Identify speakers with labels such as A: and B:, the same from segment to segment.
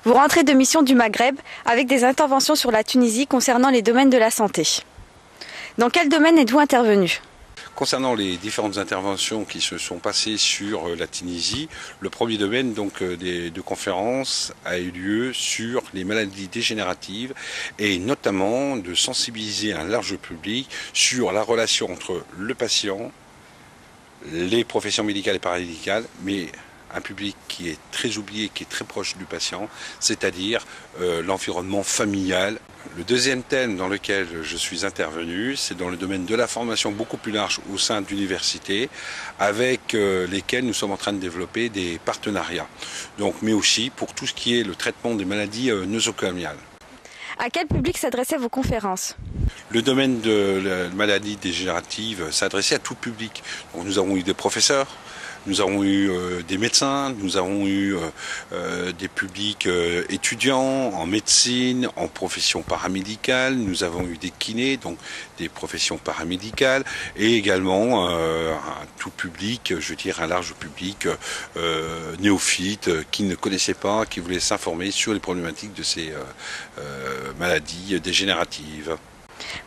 A: Vous rentrez de mission du Maghreb avec des interventions sur la Tunisie concernant les domaines de la santé. Dans quel domaine êtes-vous intervenu ?
B: Concernant les différentes interventions qui se sont passées sur la Tunisie, le premier domaine de conférence a eu lieu sur les maladies dégénératives et notamment de sensibiliser un large public sur la relation entre le patient, les professions médicales et paramédicales, mais un public qui est très oublié, qui est très proche du patient, c'est-à-dire l'environnement familial. Le deuxième thème dans lequel je suis intervenu, c'est dans le domaine de la formation beaucoup plus large au sein d'universités, avec lesquelles nous sommes en train de développer des partenariats. Mais aussi pour tout ce qui est le traitement des maladies nosocomiales.
A: À quel public s'adressaient vos conférences ?
B: Le domaine de la maladie dégénérative s'adressait à tout public. Donc, nous avons eu des professeurs, nous avons eu des médecins, nous avons eu des publics étudiants en médecine, en profession paramédicale, nous avons eu des kinés, donc des professions paramédicales, et également un tout public, je veux dire un large public néophyte qui ne connaissait pas, qui voulait s'informer sur les problématiques de ces maladies dégénératives.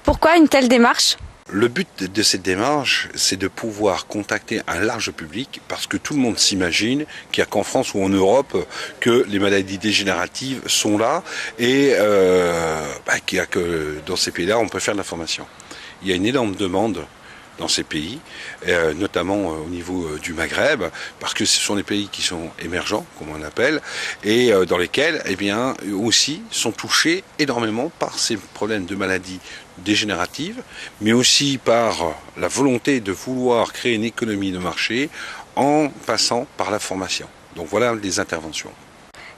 A: Pourquoi une telle démarche ?
B: Le but de cette démarche, c'est de pouvoir contacter un large public, parce que tout le monde s'imagine qu'il n'y a qu'en France ou en Europe que les maladies dégénératives sont là et qu'il n'y a que dans ces pays-là on peut faire de la formation. Il y a une énorme demande dans ces pays, notamment au niveau du Maghreb, parce que ce sont des pays qui sont émergents, comme on l'appelle, et dans lesquels, aussi sont touchés énormément par ces problèmes de maladies dégénératives, mais aussi par la volonté de vouloir créer une économie de marché en passant par la formation. Donc voilà les interventions.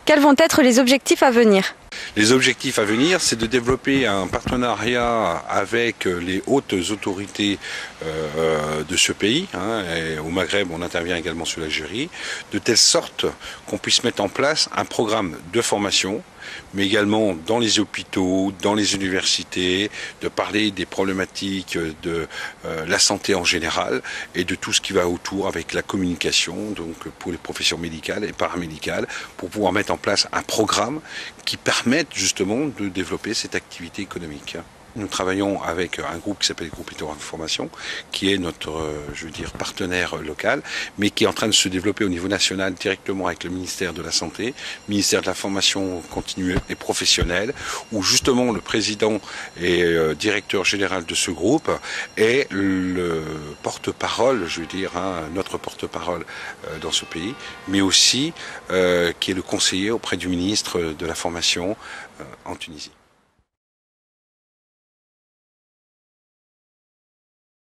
A: Quels vont être les objectifs à venir ?
B: Les objectifs à venir, c'est de développer un partenariat avec les hautes autorités de ce pays. Et au Maghreb, on intervient également sur l'Algérie, de telle sorte qu'on puisse mettre en place un programme de formation, mais également dans les hôpitaux, dans les universités, de parler des problématiques de la santé en général et de tout ce qui va autour avec la communication, donc pour les professions médicales et paramédicales, pour pouvoir mettre en place un programme qui permette justement de développer cette activité économique. Nous travaillons avec un groupe qui s'appelle le groupe Littoral Formation, qui est notre, partenaire local, mais qui est en train de se développer au niveau national directement avec le ministère de la Santé, ministère de la Formation continue et professionnelle, où justement le président et directeur général de ce groupe est le porte-parole, notre porte-parole dans ce pays, mais aussi qui est le conseiller auprès du ministre de la Formation en Tunisie.